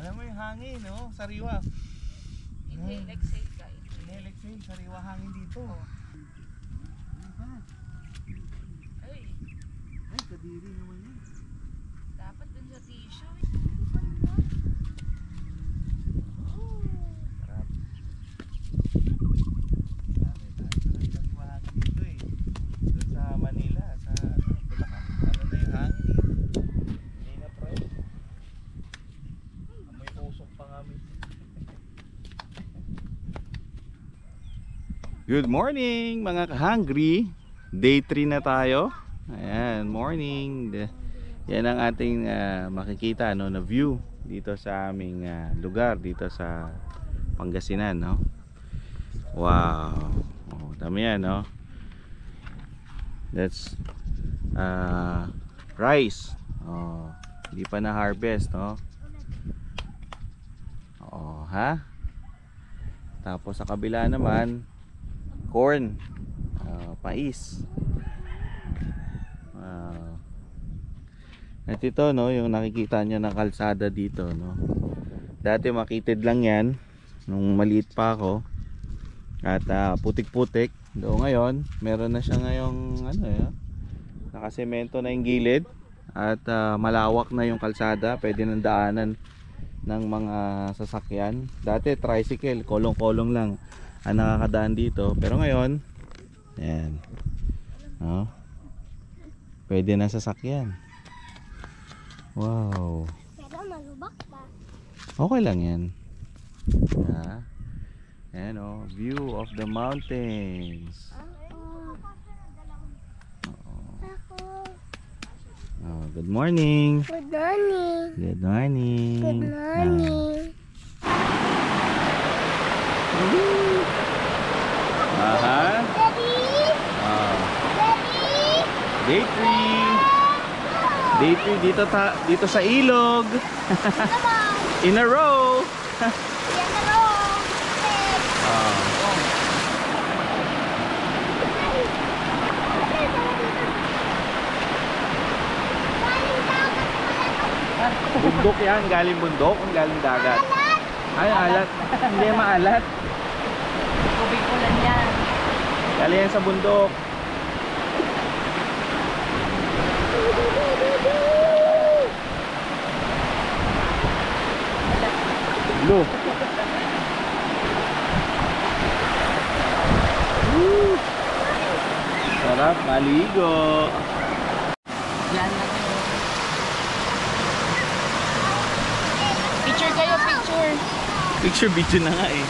Alam mo yung hangin, no? Sariwa. Inhale, exhale ka. Inhale, exhale. Sariwa hangin dito. Ay, Ay, kadiri naman yun. dapat dun sa tissue. Sarap. Dami tayo. Sariwa hangin dito eh. Doon sa Manila, sa Bulacan. Ano na yung hangin eh. Hindi na fresh. Amoy usok pa kami. Good morning mga ka-hungry. Day 3 na tayo. Ayan, morning. Yan ang ating makikita no, na view dito sa aming lugar dito sa Pangasinan, no. Wow. Oh, dami yan, no. That's rice. Oh, hindi pa na harvest, no. Oh, ha? Tapos sa kabila naman corn, mais. At ito, no, yung nakikita nyo na kalsada dito, no. Dati makitid lang yan nung maliit pa ako. At putik-putik. Do ngayon, meron na siya ngayong ano, nakasemento na yung gilid. At malawak na yung kalsada, pwede nang daanan ng mga sasakyan. Dati tricycle, kolong-kolong lang ang nakakadaan dito, pero ngayon ayan, oh, pwede na sasakyan. Wow, Pero malubak ba? okay lang yan. Ayan, oh, view of the mountains. Oh, good morning. Good morning. Good morning. Good morning. Aha. Daddy? Daddy? Day 3. Day 3 dito sa ilog. In a row. Bundok yan, galing bundok, galing dagat. Ay, alat. Hindi maalat. Tubig ulan yan. Galing yan sa bundok. Lo. Sarap maligo. Yan na kayo. Picture kayo, picture. Picture video na nga eh.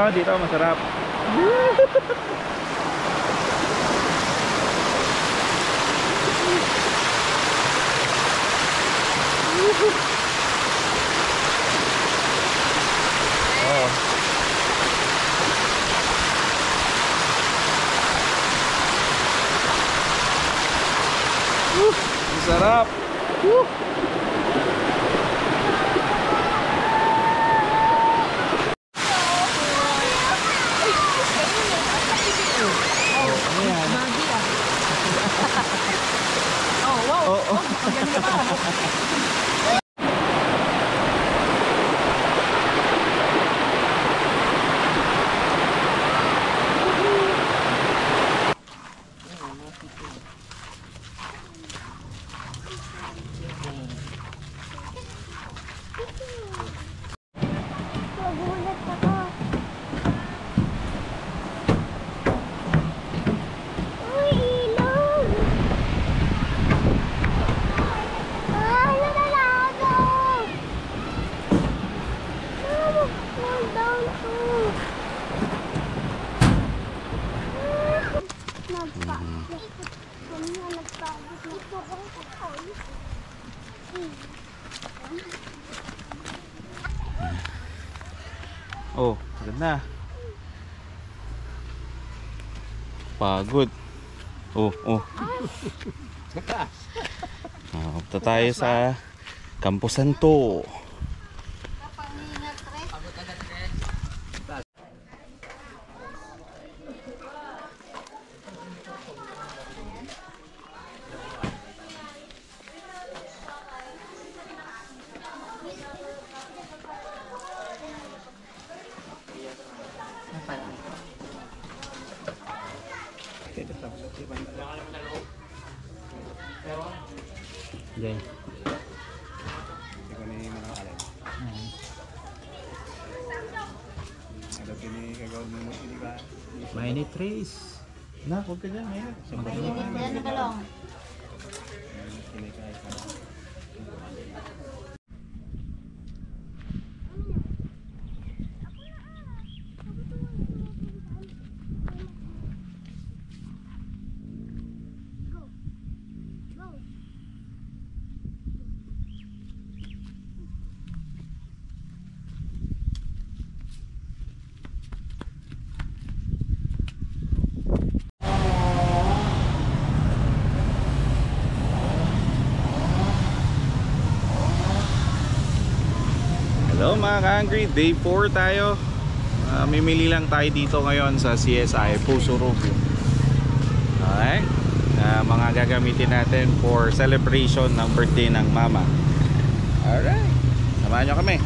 Dito masarap. Oh. Sarap. Oh, wow. Oh, oh. Maganda pa. Magulat ako. Uy, ilog! Nalalago! Fall down to. Nagpagod. Mamaya nagpagod. Nagpagod ako. Oh, ganda. Pagod. Oh. Punta tayo sa Campo Santo. Jay. Mainit Trace. Na, huwag ka dyan, mayroon. Yan na kalong. Hello mga ka-hungry, day 4 tayo. Mimili lang tayo dito ngayon sa CSI Puso Rubio. Alright, mga gagamitin natin for celebration ng birthday ng mama. Alright, samahan nyo kami.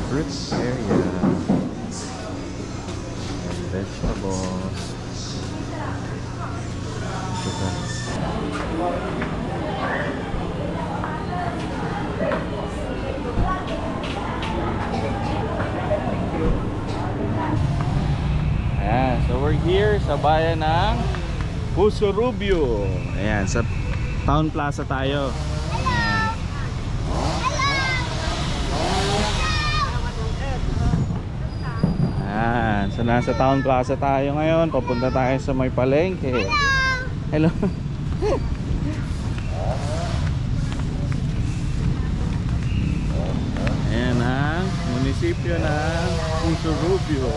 Fruits area and vegetables. Ayan, so we're here sa bayan ng Puso Rubio. Ayan, sa Town Plaza tayo. Ayan, so nasa Town Plaza tayo ngayon. Papunta tayo sa may palengke. Hello. Ayan ang munisipyo ng Puso Rubio.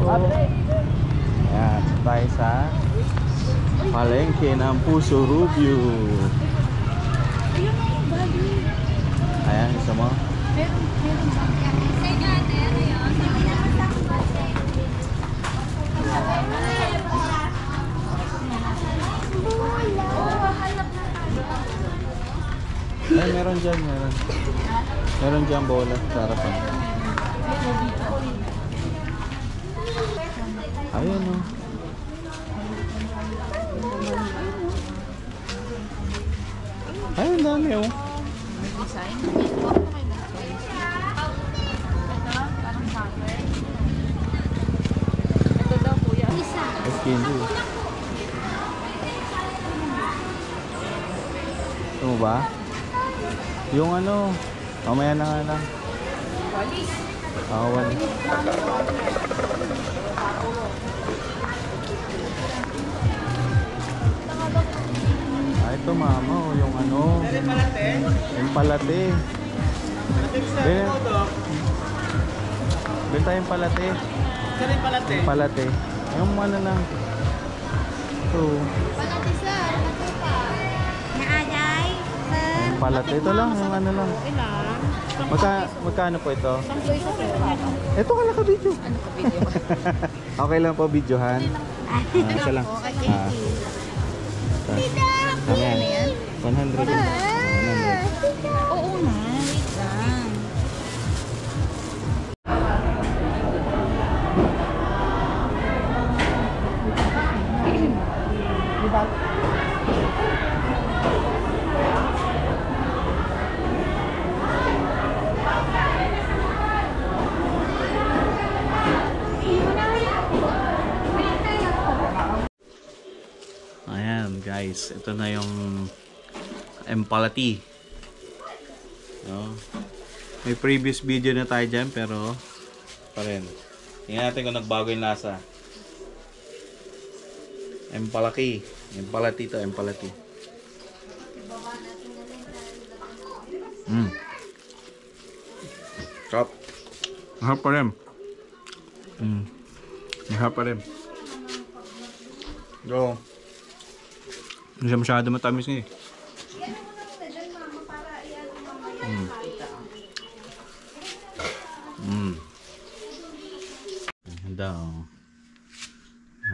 Ayan, so tayo sa palengke ng Puso Rubio. Ayan, isa mo. Ay, meron dyan, meron. Meron dyan bola sa harapan. Ayan o. Ay, ang dami o. Design. Ito, parang summer. Ito daw kuya. Mas candy. Ito mo ba? Yung ano, mamaya na nga lang. Walis. Walis. Ito mama, oh, yung ano, yung palate. Benta yung palate. Yung palate. Yung ano lang. Ito. Palati sir, naaday, sir. Yung palate. Ito lang, yung ano lang. Ilan? Magkano po ito? Sampo isa sir. Ito ka lang ka video. Ano ka video? Okay lang po videohan. Isa lang. Okay, thank you. Tama yan. 100. 100. Oo na, wait lang. Ayan guys, ito na yung empalati. No? May previous video na tayo dyan pero pa rin. Tingnan natin kung nagbago yung lasa. Empalaki. Empalati to, empalati. Sarap. Mahal pa rin. Mahal pa rin. Go. Hindi siya masyado matamis nga eh. Handa oh.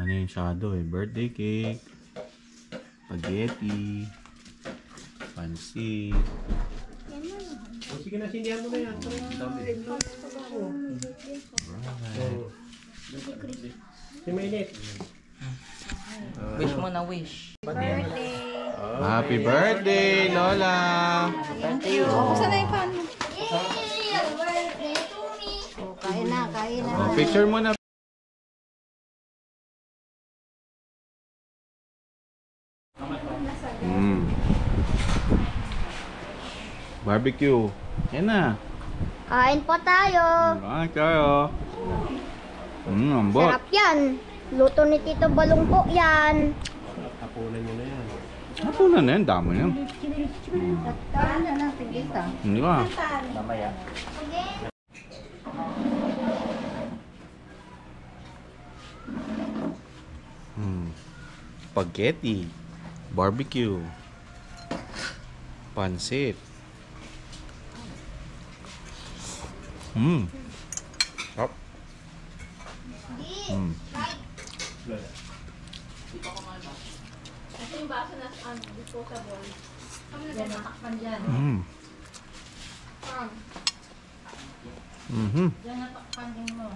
Ano yung shadow eh? Birthday cake, spaghetti, pansit. Sige na, sindihan mo na yan. Si mainit. Wish mo na wish. Happy birthday, Lola! Saan na yung pan mo? Oh, kain na, kain na. Oh, picture mo na. Barbecue. Yan na. Kain po tayo. Kain kayo. Ambot. Sarap yan. Luto ni Tito Balong po yan. Tapunan nyo na yan. Ano na yan? Dami yan. Kain na lang, tigisa. Hindi ba? Mamaya. Spaghetti. Barbecue. Pansit. Sarap. Ito yung baso na disposable. Kami na natakpan dyan. Diyan natakpan din mo.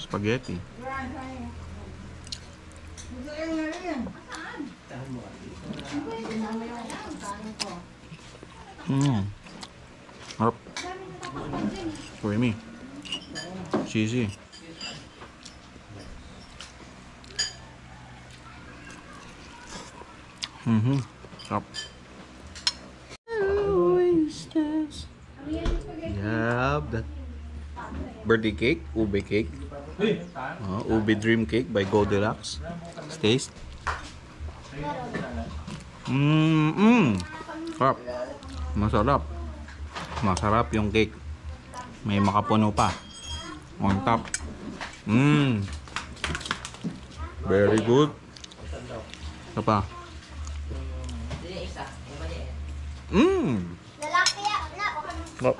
Spaghetti. Sarap. Creamy. Cheesy. Sarap. Yup, that birthday cake, ube cake. Ube dream cake by Goldilocks. Let's taste. Sarap. Masarap. Masarap yung cake. May makapuno pa. On top. Very good. Ito pa. Lalaki yan. Sarap.